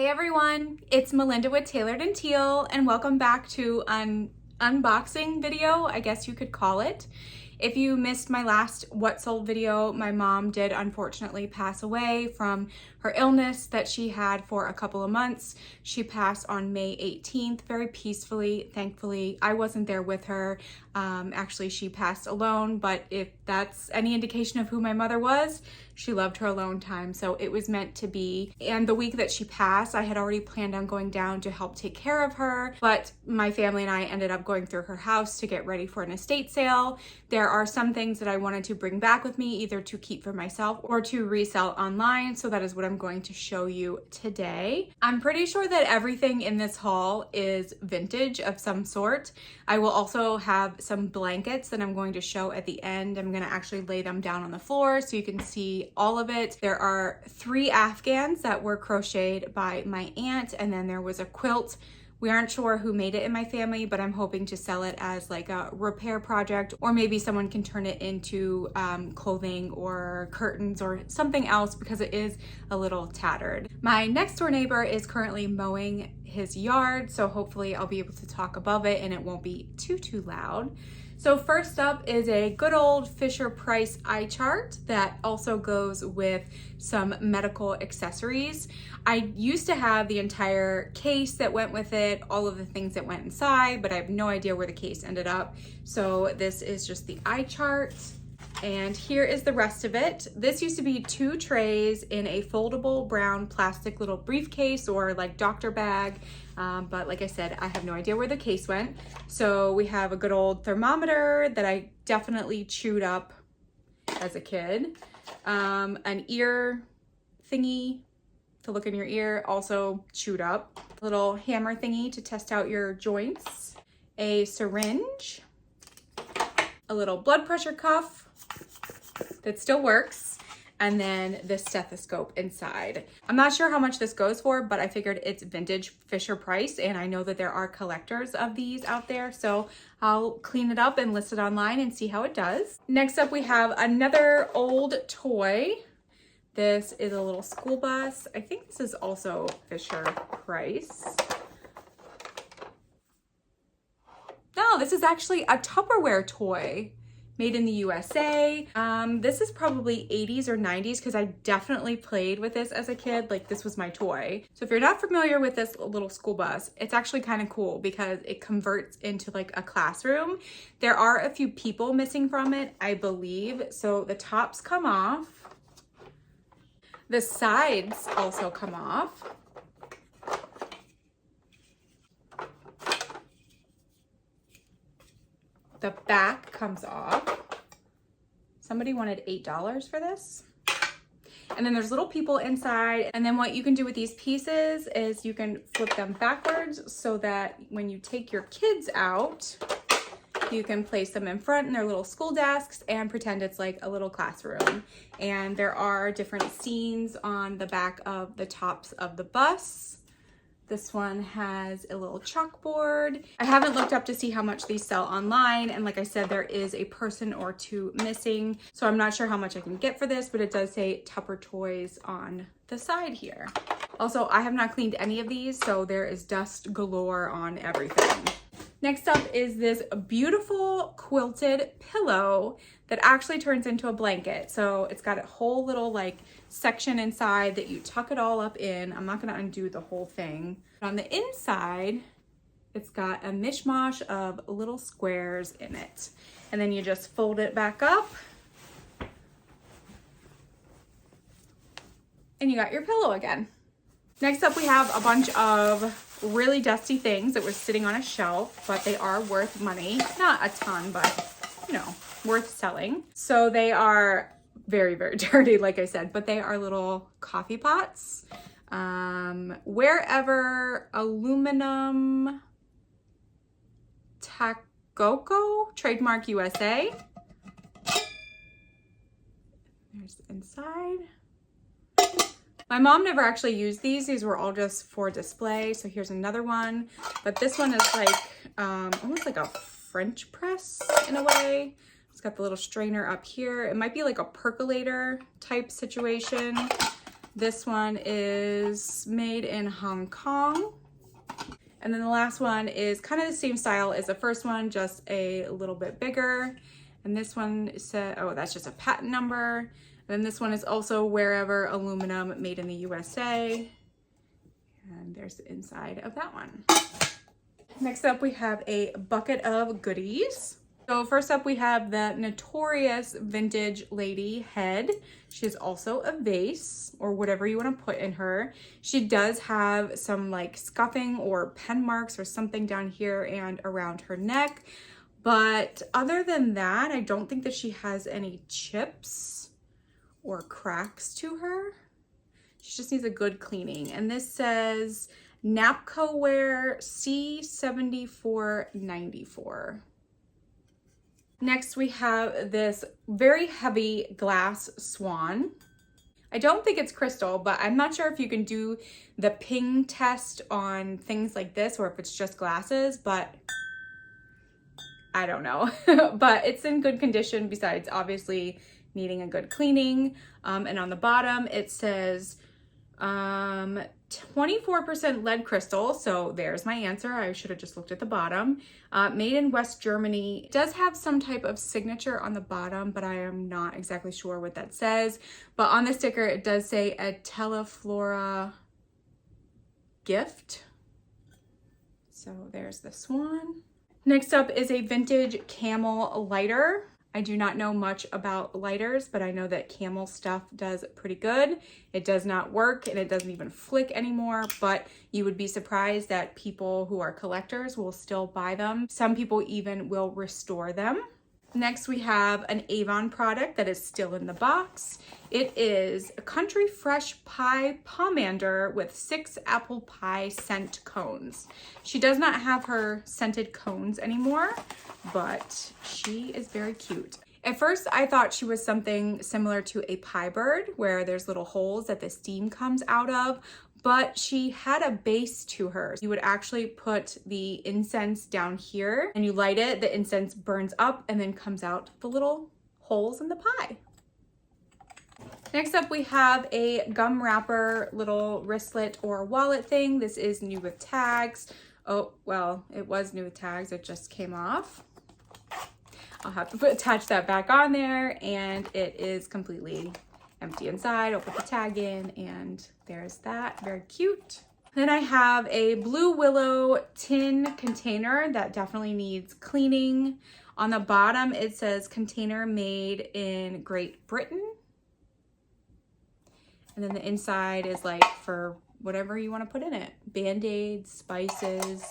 everyone, it's Melinda with Tailored and Teal, and welcome back to an unboxing video, I guess you could call it. If you missed my last What Sold video, my mom did unfortunately pass away from her illness that she had for a couple of months. She passed on May 18th, very peacefully, thankfully. I wasn't there with her. Actually, she passed alone, but if that's any indication of who my mother was, she loved her alone time, so it was meant to be. And the week that she passed, I had already planned on going down to help take care of her, but my family and I ended up going through her house to get ready for an estate sale. There are some things that I wanted to bring back with me, either to keep for myself or to resell online, so that is what I'm going to show you today. I'm pretty sure that everything in this haul is vintage of some sort. I will also have some blankets that I'm going to show at the end. I'm going to actually lay them down on the floor so you can see all of it. There are 3 Afghans that were crocheted by my aunt, and then there was a quilt. We aren't sure who made it in my family, but I'm hoping to sell it as like a repair project, or maybe someone can turn it into clothing or curtains or something else because it is a little tattered. My next door neighbor is currently mowing his yard, so hopefully I'll be able to talk above it and it won't be too loud. So first up is a good old Fisher-Price eye chart that also goes with some medical accessories. I used to have the entire case that went with it, all of the things that went inside, but I have no idea where the case ended up. So this is just the eye chart. And here is the rest of it. This used to be 2 trays in a foldable brown plastic little briefcase or like doctor bag. But like I said, I have no idea where the case went. So we have a good old thermometer that I definitely chewed up as a kid. An ear thingy to look in your ear, also chewed up. A little hammer thingy to test out your joints. A syringe. A little blood pressure cuff that still works, and then the stethoscope inside. I'm not sure how much this goes for, but I figured it's vintage Fisher-Price, and I know that there are collectors of these out there, so I'll clean it up and list it online and see how it does. Next up, we have another old toy. This is a little school bus. I think this is also Fisher-Price. No, this is actually a Tupperware toy. Made in the USA. This is probably 80s or 90s because I definitely played with this as a kid. Like, this was my toy. So if you're not familiar with this little school bus, it's actually kind of cool because it converts into like a classroom. There are a few people missing from it, I believe. So the tops come off. The sides also come off. The back comes off. Somebody wanted $8 for this. And then there's little people inside. And then what you can do with these pieces is you can flip them backwards so that when you take your kids out, you can place them in front in their little school desks and pretend it's like a little classroom. And there are different scenes on the back of the tops of the bus. This one has a little chalkboard. I haven't looked up to see how much these sell online. And like I said, there is a person or 2 missing. So I'm not sure how much I can get for this, but it does say Tupper Toys on the side here. Also, I have not cleaned any of these, so there is dust galore on everything. Next up is this beautiful quilted pillow that actually turns into a blanket. So it's got a whole little like section inside that you tuck it all up in. I'm not gonna undo the whole thing. On the inside, it's got a mishmash of little squares in it. And then you just fold it back up. And you got your pillow again. Next up, we have a bunch of really dusty things that were sitting on a shelf, but they are worth money. Not a ton, but you know, worth selling. So they are very dirty, like I said, but they are little coffee pots. Wherever aluminum Takoko, trademark USA. There's the inside. My mom never actually used these. These were all just for display. So here's another one. But this one is like almost like a French press in a way. It's got the little strainer up here. It might be like a percolator type situation. This one is made in Hong Kong. And then the last one is kind of the same style as the first one, just a little bit bigger. And this one said, oh, that's just a patent number. And then this one is also Wherever Aluminum, made in the USA. And there's the inside of that one. Next up, we have a bucket of goodies. So first up, we have the Notorious Vintage Lady head. She is also a vase, or whatever you want to put in her. She does have some like scuffing or pen marks or something down here and around her neck. But other than that, I don't think that she has any chips or cracks to her. She just needs a good cleaning. And this says Napco Wear C7494. Next, we have this very heavy glass swan. I don't think it's crystal, but I'm not sure if you can do the ping test on things like this or if it's just glasses, but I don't know. But it's in good condition besides obviously needing a good cleaning. And on the bottom, it says 24% lead crystal. So there's my answer. I should have just looked at the bottom. Made in West Germany. It does have some type of signature on the bottom, but I am not exactly sure what that says. But on the sticker, it does say a Teleflora gift. So there's the swan. Next up is a vintage camel lighter. I do not know much about lighters, but I know that camel stuff does pretty good. It does not work and it doesn't even flick anymore, but you would be surprised that people who are collectors will still buy them. Some people even will restore them. Next, we have an Avon product that is still in the box. It is a Country Fresh Pie Pomander with 6 apple pie scent cones. She does not have her scented cones anymore, but she is very cute. At first, I thought she was something similar to a pie bird, where there's little holes that the steam comes out of, but she had a base to her. You would actually put the incense down here and you light it, the incense burns up and then comes out the little holes in the pie. Next up, we have a gum wrapper little wristlet or wallet thing. This is new with tags. Oh, well, it was new with tags. It just came off. I'll have to attach that back on there, and it is completely empty inside. I'll put the tag in, and there's that. Very cute. Then I have a blue Willow tin container that definitely needs cleaning. On the bottom, it says container made in Great Britain. And then the inside is like for whatever you want to put in it. Band-Aids, spices,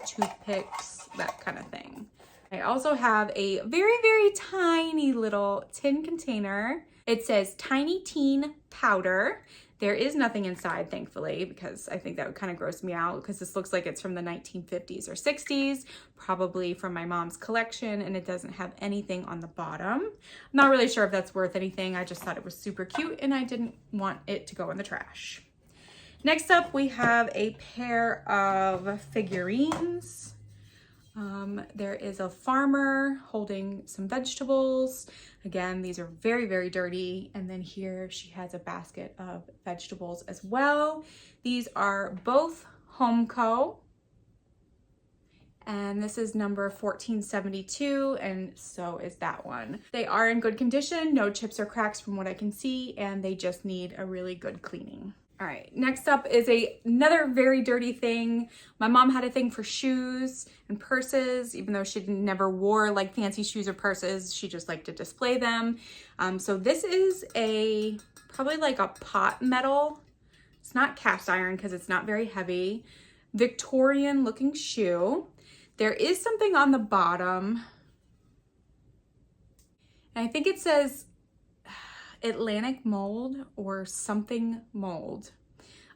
toothpicks, that kind of thing. I also have a very, very tiny little tin container. It says Tiny Teen Powder. There is nothing inside, thankfully, because I think that would kind of gross me out because this looks like it's from the 1950s or 60s, probably from my mom's collection, and it doesn't have anything on the bottom. I'm not really sure if that's worth anything. I just thought it was super cute and I didn't want it to go in the trash. Next up, we have a pair of figurines. There is a farmer holding some vegetables. Again, these are very, very dirty. And then here she has a basket of vegetables as well. These are both Homeco. And this is number 1472, and so is that one. They are in good condition, no chips or cracks from what I can see, and they just need a really good cleaning. All right, next up is another very dirty thing. My mom had a thing for shoes and purses, even though she never wore like fancy shoes or purses. She just liked to display them. So this is probably like a pot metal. It's not cast iron because it's not very heavy. Victorian looking shoe. There is something on the bottom. And I think it says Atlantic mold or something mold.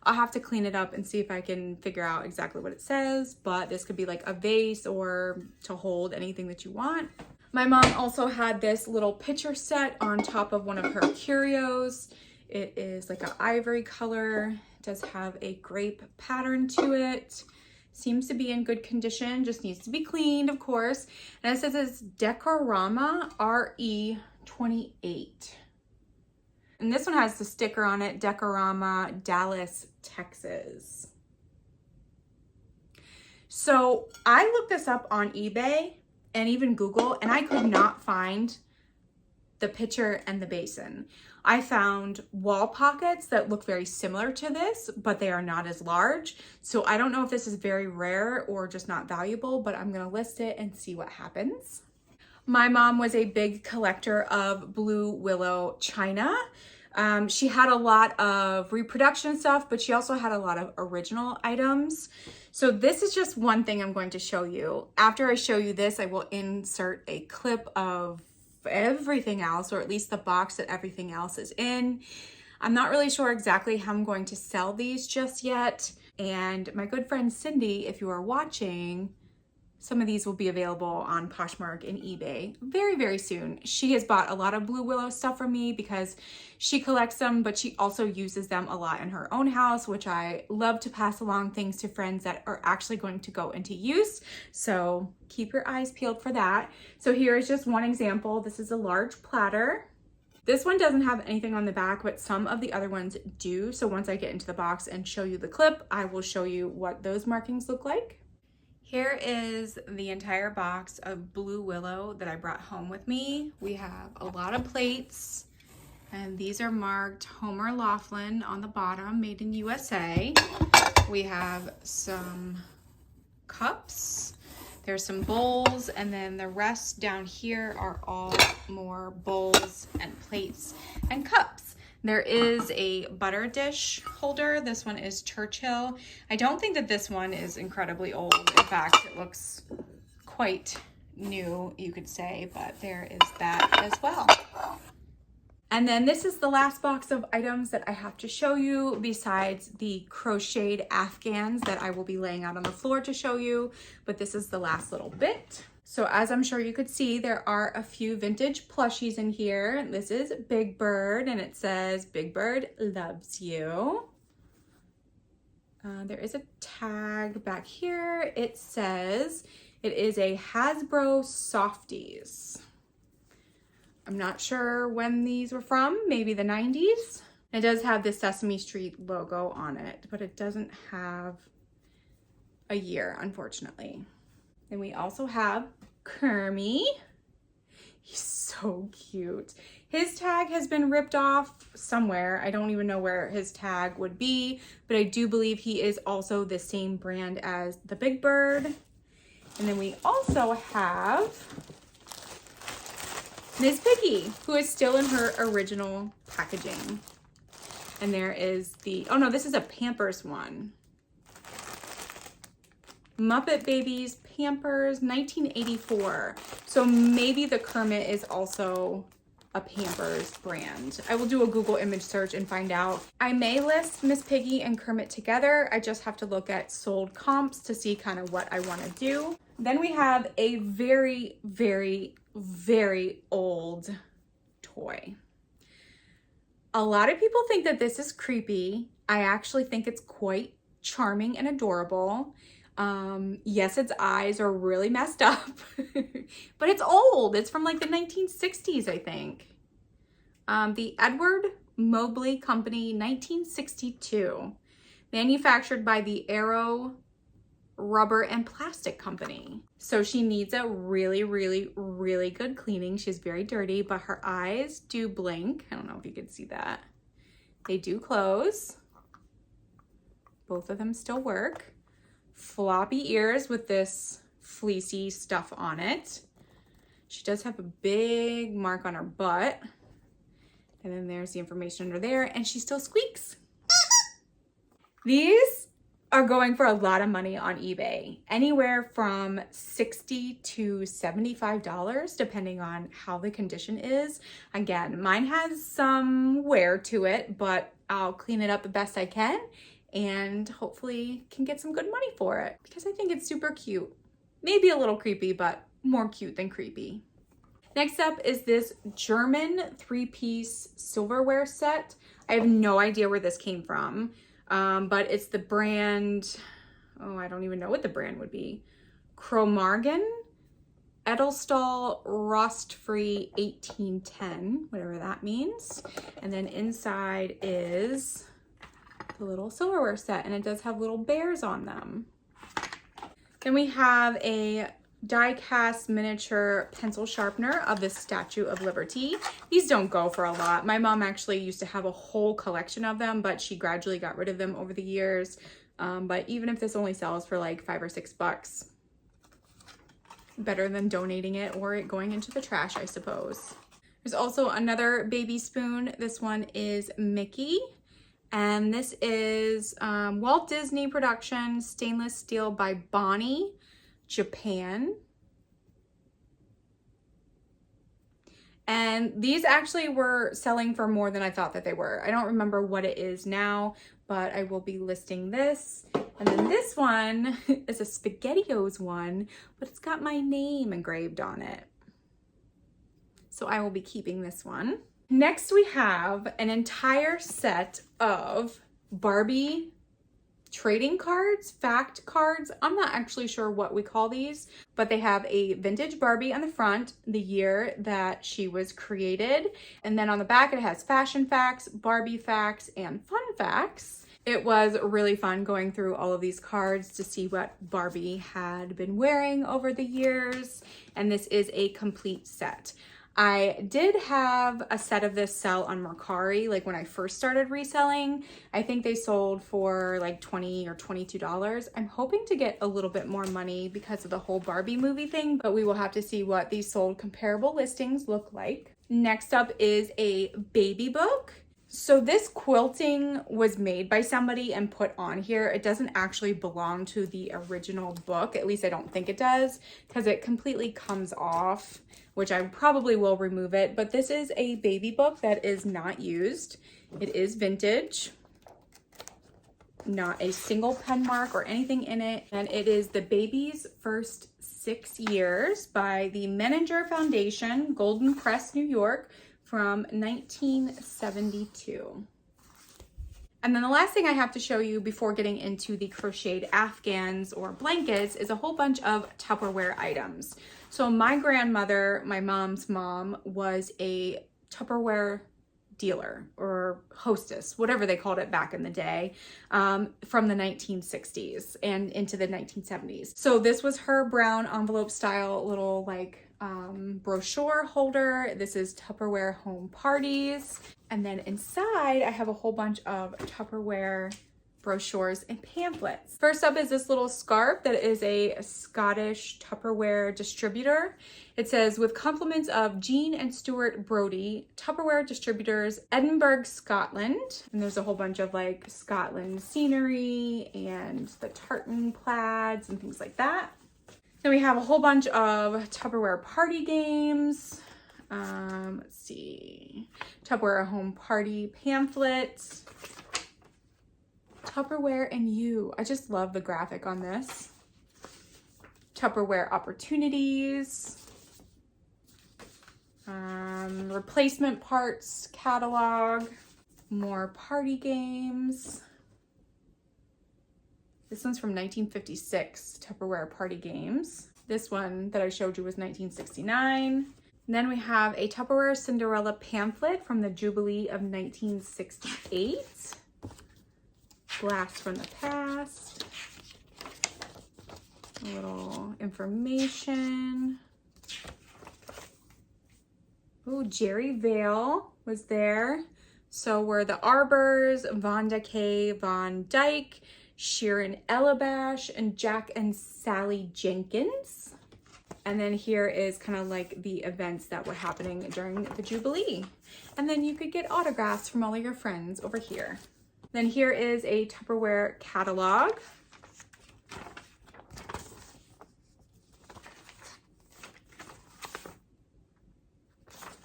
I'll have to clean it up and see if I can figure out exactly what it says, but this could be like a vase or to hold anything that you want. My mom also had this little pitcher set on top of one of her curios. It is like an ivory color. It does have a grape pattern to it. Seems to be in good condition, just needs to be cleaned, of course. And it says it's Decorama RE28. And this one has the sticker on it, Decorama, Dallas, Texas. So I looked this up on eBay and even Google, and I could not find the pitcher and the basin. I found wall pockets that look very similar to this, but they are not as large. So I don't know if this is very rare or just not valuable, but I'm gonna list it and see what happens. My mom was a big collector of blue willow china. She had a lot of reproduction stuff, but she also had a lot of original items. So this is just one thing I'm going to show you. After I show you this, I will insert a clip of everything else, or at least the box that everything else is in. I'm not really sure exactly how I'm going to sell these just yet. And my good friend Cindy, if you are watching, some of these will be available on Poshmark and eBay very, very soon. She has bought a lot of blue willow stuff from me because she collects them, but she also uses them a lot in her own house, which I love to pass along things to friends that are actually going to go into use. So keep your eyes peeled for that. So here is just one example. This is a large platter. This one doesn't have anything on the back, but some of the other ones do. So once I get into the box and show you the clip, I will show you what those markings look like. Here is the entire box of blue willow that I brought home with me. We have a lot of plates, and these are marked Homer Laughlin on the bottom, made in USA. We have some cups, there's some bowls, and then the rest down here are all more bowls and plates and cups. There is a butter dish holder. This one is Churchill. I don't think that this one is incredibly old. In fact, it looks quite new, you could say, but there is that as well. And then this is the last box of items that I have to show you besides the crocheted Afghans that I will be laying out on the floor to show you, but this is the last little bit. So as I'm sure you could see, there are a few vintage plushies in here. This is Big Bird, and it says, "Big Bird loves you." There is a tag back here. It says it is a Hasbro Softies. I'm not sure when these were from, maybe the 90s. It does have the Sesame Street logo on it, but it doesn't have a year, unfortunately. Then we also have Kermie. He's so cute. His tag has been ripped off somewhere. I don't even know where his tag would be, but I do believe he is also the same brand as the Big Bird. And then we also have Miss Piggy, who is still in her original packaging. And there is the, oh no, this is a Pampers one. Muppet Babies Pampers, 1984. So maybe the Kermit is also a Pampers brand. I will do a Google image search and find out. I may list Miss Piggy and Kermit together. I just have to look at sold comps to see kind of what I want to do. Then we have a very, very, very old toy. A lot of people think that this is creepy. I actually think it's quite charming and adorable. Yes, its eyes are really messed up, but it's old. It's from like the 1960s, I think. The Edward Mobley Company, 1962, manufactured by the Aero Rubber and Plastic Company. So she needs a really, really, really good cleaning. She's very dirty, but her eyes do blink. I don't know if you can see that. They do close. Both of them still work. Floppy ears with this fleecy stuff on it. She does have a big mark on her butt. And then there's the information under there, and she still squeaks. These are going for a lot of money on eBay. Anywhere from $60 to $75, depending on how the condition is. Again, mine has some wear to it, but I'll clean it up the best I can and hopefully can get some good money for it because I think it's super cute. Maybe a little creepy, but more cute than creepy. Next up is this German 3-piece silverware set. I have no idea where this came from, but it's the brand, oh, I don't even know what the brand would be. Cromargen. Edelstahl Rost-Free 1810, whatever that means. And then inside is the little silverware set, and it does have little bears on them. Then we have a die-cast miniature pencil sharpener of the Statue of Liberty. These don't go for a lot. My mom actually used to have a whole collection of them, but she gradually got rid of them over the years. But even if this only sells for like $5 or $6, better than donating it or it going into the trash, I suppose. There's also another baby spoon. This one is Mickey. And this is Walt Disney production, stainless steel by Bonnie, Japan. And these actually were selling for more than I thought that they were. I don't remember what it is now, but I will be listing this. And then this one is a SpaghettiOs one, but it's got my name engraved on it. So I will be keeping this one. Next, we have an entire set of Barbie trading cards, fact cards. I'm not actually sure what we call these, but they have a vintage Barbie on the front, the year that she was created. And then on the back, it has fashion facts, Barbie facts, and fun facts. It was really fun going through all of these cards to see what Barbie had been wearing over the years. And this is a complete set. I did have a set of this sell on Mercari, like when I first started reselling. I think they sold for like $20 or $22. I'm hoping to get a little bit more money because of the whole Barbie movie thing, but we will have to see what these sold comparable listings look like. Next up is a baby book. So this quilting was made by somebody and put on here. It doesn't actually belong to the original book. At least I don't think it does, because it completely comes off, which I probably will remove it. But this is a baby book that is not used. It is vintage. Not a single pen mark or anything in it. And it is The Baby's First 6 Years by the Menninger Foundation, Golden Press, New York, from 1972. And then the last thing I have to show you before getting into the crocheted Afghans or blankets is a whole bunch of Tupperware items. So my grandmother, my mom's mom, was a Tupperware dealer or hostess, whatever they called it back in the day, from the 1960s and into the 1970s. So this was her brown envelope style little like brochure holder. This is Tupperware home parties. And then inside I have a whole bunch of Tupperware brochures and pamphlets. First up is this little scarf that is a Scottish Tupperware distributor. It says, with compliments of Jean and Stuart Brodie, Tupperware distributors, Edinburgh, Scotland. And there's a whole bunch of like Scotland scenery and the tartan plaids and things like that. Then we have a whole bunch of Tupperware party games. Let's see, Tupperware home party pamphlets. Tupperware and You. I just love the graphic on this. Tupperware opportunities. Replacement parts catalog. More party games. This one's from 1956, Tupperware party games. This one that I showed you was 1969. And then we have a Tupperware Cinderella pamphlet from the Jubilee of 1968. Blast from the past. A little information. Oh, Jerry Vale was there. So were the Arbors, Vonda K. Von Dyke, Sharon Elabash, and Jack and Sally Jenkins. And then here is kind of like the events that were happening during the Jubilee. And then you could get autographs from all of your friends over here. Then here is a Tupperware catalog.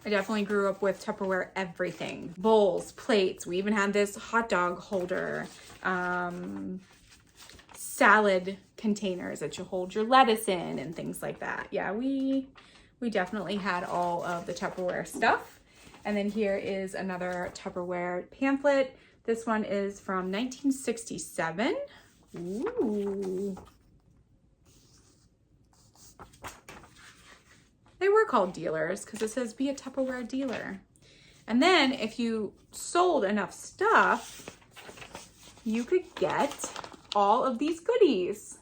I definitely grew up with Tupperware everything. Bowls, plates, we even had this hot dog holder, salad containers that you hold your lettuce in and things like that. Yeah, we definitely had all of the Tupperware stuff. And then here is another Tupperware pamphlet. This one is from 1967. Ooh. They were called dealers because it says be a Tupperware dealer. And then if you sold enough stuff, you could get all of these goodies.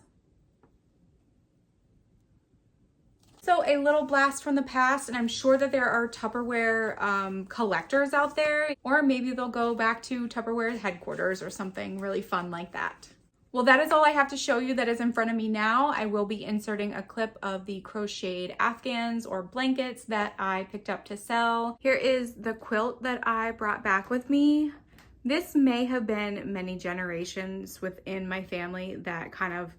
So a little blast from the past, and I'm sure that there are Tupperware collectors out there, or maybe they'll go back to Tupperware headquarters or something really fun like that. Well, that is all I have to show you that is in front of me now. I will be inserting a clip of the crocheted Afghans or blankets that I picked up to sell. Here is the quilt that I brought back with me. This may have been many generations within my family that kind of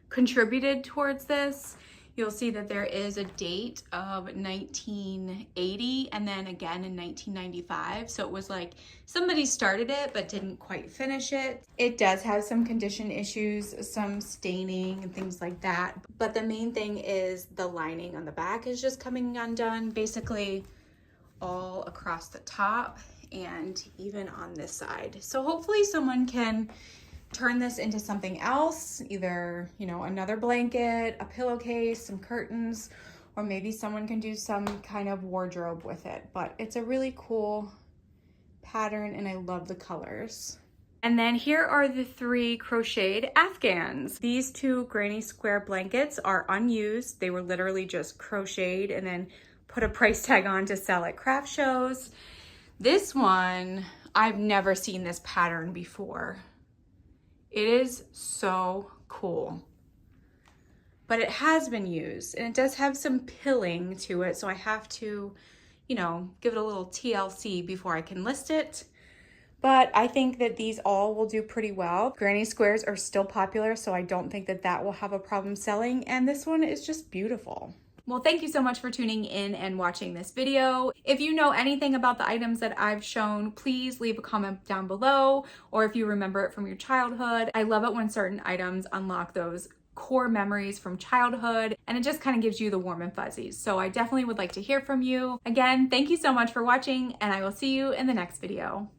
contributed towards this. You'll see that there is a date of 1980 and then again in 1995. So it was like somebody started it but didn't quite finish it. It does have some condition issues, some staining and things like that. But the main thing is the lining on the back is just coming undone, basically all across the top and even on this side. So hopefully someone can turn this into something else, either, you know, another blanket, a pillowcase, some curtains, or maybe someone can do some kind of wardrobe with it. But it's a really cool pattern and I love the colors. And then here are the 3 crocheted Afghans. These 2 granny square blankets are unused. They were literally just crocheted and then put a price tag on to sell at craft shows. This one, I've never seen this pattern before. It is so cool, but it has been used and it does have some pilling to it. So I have to, you know, give it a little TLC before I can list it. But I think that these all will do pretty well. Granny squares are still popular, so I don't think that that will have a problem selling. And this one is just beautiful. Well, thank you so much for tuning in and watching this video. If you know anything about the items that I've shown, please leave a comment down below, or if you remember it from your childhood. I love it when certain items unlock those core memories from childhood, and it just kind of gives you the warm and fuzzies. So I definitely would like to hear from you. Again, thank you so much for watching, and I will see you in the next video.